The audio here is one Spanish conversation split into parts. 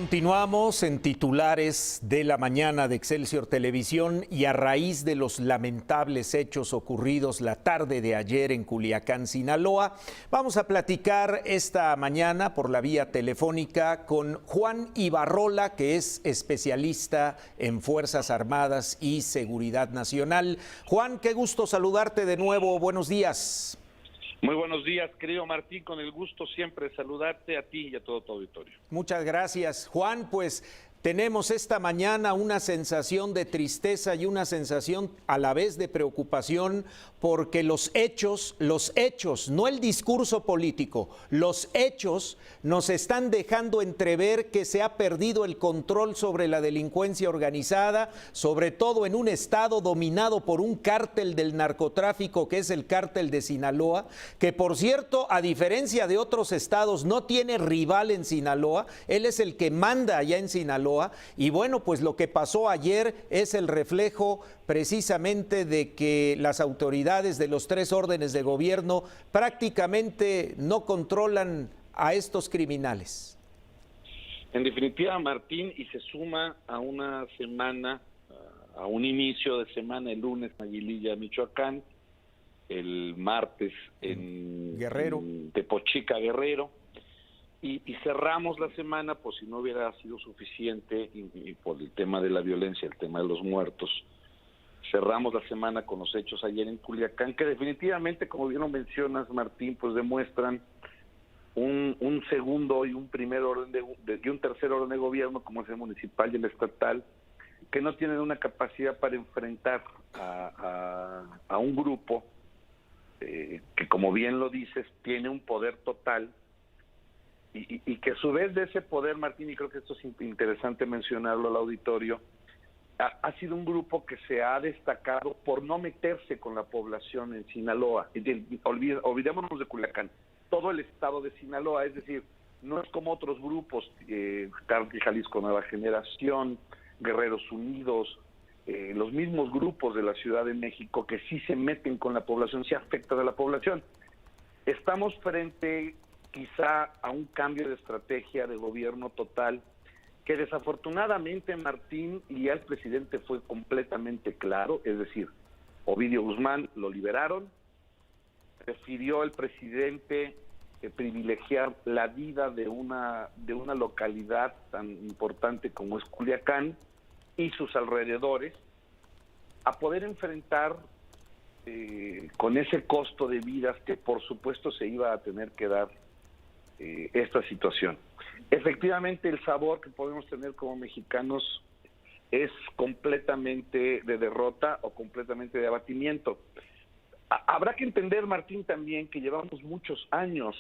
Continuamos en titulares de la mañana de Excelsior Televisión y a raíz de los lamentables hechos ocurridos la tarde de ayer en Culiacán, Sinaloa, vamos a platicar esta mañana por la vía telefónica con Juan Ibarrola, que es especialista en Fuerzas Armadas y Seguridad Nacional. Juan, qué gusto saludarte de nuevo. Buenos días. Muy buenos días, querido Martín, con el gusto siempre de saludarte a ti y a todo tu auditorio. Muchas gracias, Juan. Pues tenemos esta mañana una sensación de tristeza y una sensación a la vez de preocupación porque los hechos, no el discurso político, los hechos nos están dejando entrever que se ha perdido el control sobre la delincuencia organizada, sobre todo en un estado dominado por un cártel del narcotráfico que es el cártel de Sinaloa, que por cierto, a diferencia de otros estados, no tiene rival en Sinaloa, él es el que manda allá en Sinaloa. Y bueno, pues lo que pasó ayer es el reflejo precisamente de que las autoridades de los tres órdenes de gobierno prácticamente no controlan a estos criminales. En definitiva, Martín, y se suma a una semana, a un inicio de semana, el lunes en Aguililla, Michoacán, el martes en Guerrero, en Tepochica, Guerrero. Y cerramos la semana, pues si no hubiera sido suficiente, y por el tema de la violencia, el tema de los muertos, cerramos la semana con los hechos ayer en Culiacán, que definitivamente, como bien lo mencionas, Martín, pues demuestran un segundo y un primer orden y un tercer orden de gobierno, como es el municipal y el estatal, que no tienen una capacidad para enfrentar a un grupo que, como bien lo dices, tiene un poder total. Y que a su vez de ese poder, Martín, y creo que esto es interesante mencionarlo al auditorio, ha sido un grupo que se ha destacado por no meterse con la población en Sinaloa. Olvidémonos de Culiacán, todo el estado de Sinaloa, es decir, no es como otros grupos, Cártel Jalisco Nueva Generación, Guerreros Unidos, los mismos grupos de la Ciudad de México que sí se meten con la población, sí afectan a la población. Estamos frente quizá a un cambio de estrategia de gobierno total, que desafortunadamente, Martín, y ya el presidente fue completamente claro, es decir, Ovidio Guzmán lo liberaron, prefirió el presidente privilegiar la vida de una localidad tan importante como es Culiacán y sus alrededores, a poder enfrentar con ese costo de vidas que por supuesto se iba a tener que dar esta situación. Efectivamente, el sabor que podemos tener como mexicanos es completamente de derrota o completamente de abatimiento. Habrá que entender, Martín, también que llevamos muchos años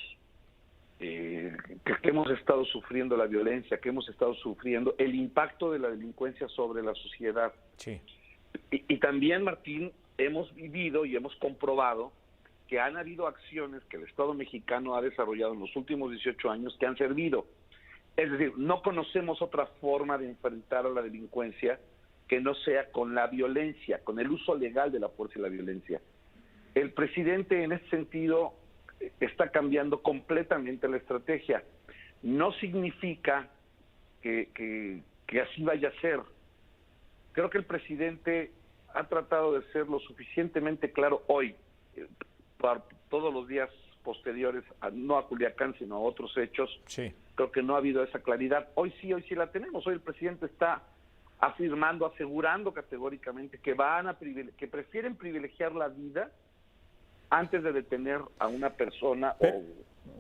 que hemos estado sufriendo la violencia, que hemos estado sufriendo el impacto de la delincuencia sobre la sociedad. Sí. Y también, Martín, hemos vivido y hemos comprobado que han habido acciones que el Estado mexicano ha desarrollado en los últimos 18 años que han servido. Es decir, no conocemos otra forma de enfrentar a la delincuencia que no sea con la violencia, con el uso legal de la fuerza y la violencia. El presidente en ese sentido está cambiando completamente la estrategia. No significa que así vaya a ser. Creo que el presidente ha tratado de ser lo suficientemente claro hoy, para todos los días posteriores, no a Culiacán, sino a otros hechos. Sí. Creo que no ha habido esa claridad. Hoy sí la tenemos. Hoy el presidente está afirmando, asegurando categóricamente que prefieren privilegiar la vida antes de detener a una persona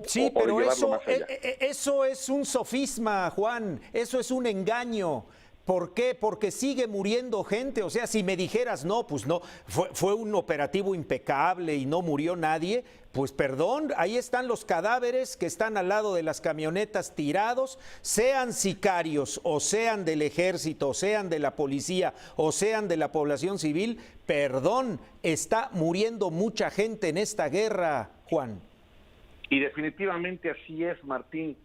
Sí, o pero llevarlo más allá. eso es un sofisma, Juan, eso es un engaño. ¿Por qué? Porque sigue muriendo gente. O sea, si me dijeras, no, pues no, fue un operativo impecable y no murió nadie, pues perdón, ahí están los cadáveres que están al lado de las camionetas tirados, sean sicarios o sean del ejército, o sean de la policía o sean de la población civil, perdón, está muriendo mucha gente en esta guerra, Juan. Y definitivamente así es, Martín.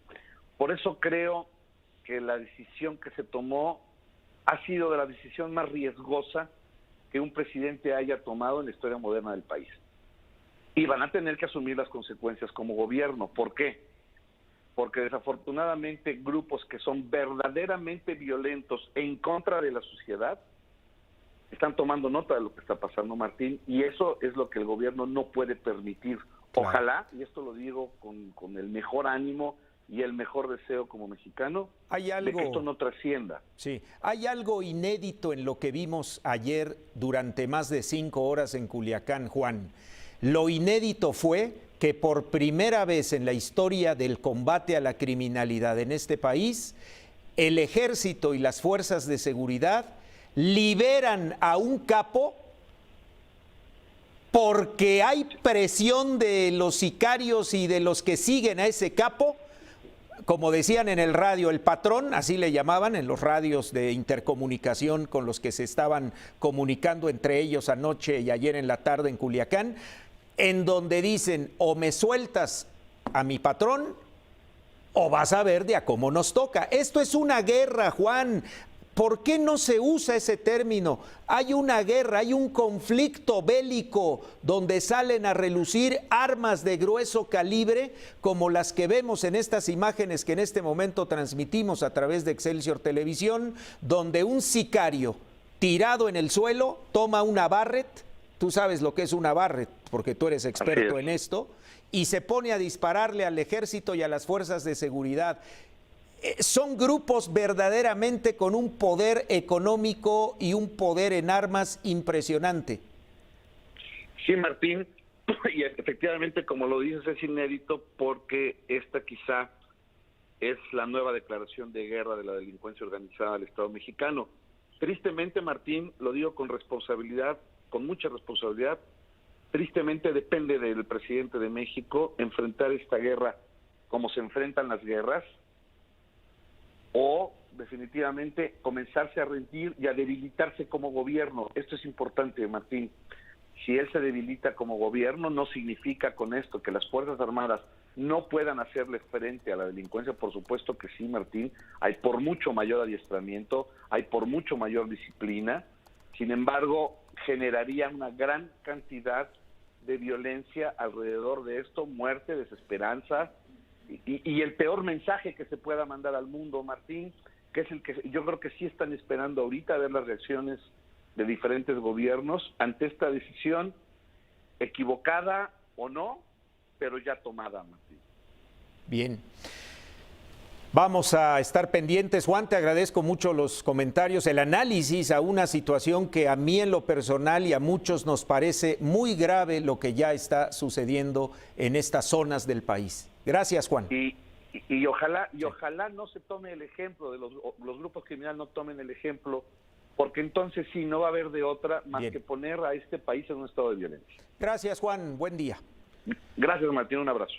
Por eso creo que la decisión que se tomó ha sido de la decisión más riesgosa que un presidente haya tomado en la historia moderna del país. Y van a tener que asumir las consecuencias como gobierno. ¿Por qué? porque desafortunadamente grupos que son verdaderamente violentos en contra de la sociedad están tomando nota de lo que está pasando, Martín, y eso es lo que el gobierno no puede permitir. Claro. Ojalá, y esto lo digo con el mejor ánimo y el mejor deseo como mexicano, hay algo, de que esto no trascienda. Sí, hay algo inédito en lo que vimos ayer durante más de 5 horas en Culiacán, Juan. Lo inédito fue que por primera vez en la historia del combate a la criminalidad en este país, el ejército y las fuerzas de seguridad liberan a un capo porque hay presión de los sicarios y de los que siguen a ese capo. Como decían en el radio, el patrón, así le llamaban en los radios de intercomunicación con los que se estaban comunicando entre ellos anoche y ayer en la tarde en Culiacán, en donde dicen, o me sueltas a mi patrón o vas a ver de a cómo nos toca. Esto es una guerra, Juan. ¿Por qué no se usa ese término? Hay una guerra, hay un conflicto bélico donde salen a relucir armas de grueso calibre como las que vemos en estas imágenes que en este momento transmitimos a través de Excelsior Televisión, donde un sicario tirado en el suelo toma una Barrett, tú sabes lo que es una Barrett porque tú eres experto en esto, y se pone a dispararle al ejército y a las fuerzas de seguridad. Son grupos verdaderamente con un poder económico y un poder en armas impresionante. Sí, Martín, y efectivamente, como lo dices, es inédito porque esta quizá es la nueva declaración de guerra de la delincuencia organizada del Estado mexicano. Tristemente, Martín, lo digo con responsabilidad, con mucha responsabilidad, tristemente depende del presidente de México enfrentar esta guerra como se enfrentan las guerras, o definitivamente comenzarse a rendir y a debilitarse como gobierno. Esto es importante, Martín. Si él se debilita como gobierno, no significa con esto que las Fuerzas Armadas no puedan hacerle frente a la delincuencia. Por supuesto que sí, Martín. Hay por mucho mayor adiestramiento, hay por mucho mayor disciplina. Sin embargo, generaría una gran cantidad de violencia alrededor de esto, muerte, desesperanza, y el peor mensaje que se pueda mandar al mundo, Martín, que es el que yo creo que sí están esperando ahorita, a ver las reacciones de diferentes gobiernos ante esta decisión, equivocada o no, pero ya tomada, Martín. Bien. Vamos a estar pendientes. Juan, te agradezco mucho los comentarios, el análisis a una situación que a mí en lo personal y a muchos nos parece muy grave lo que ya está sucediendo en estas zonas del país. Gracias, Juan. Y ojalá no se tome el ejemplo de los grupos criminales, no tomen el ejemplo, porque entonces sí no va a haber de otra más que poner a este país en un estado de violencia. Gracias, Juan. Buen día. Gracias, Martín. Un abrazo.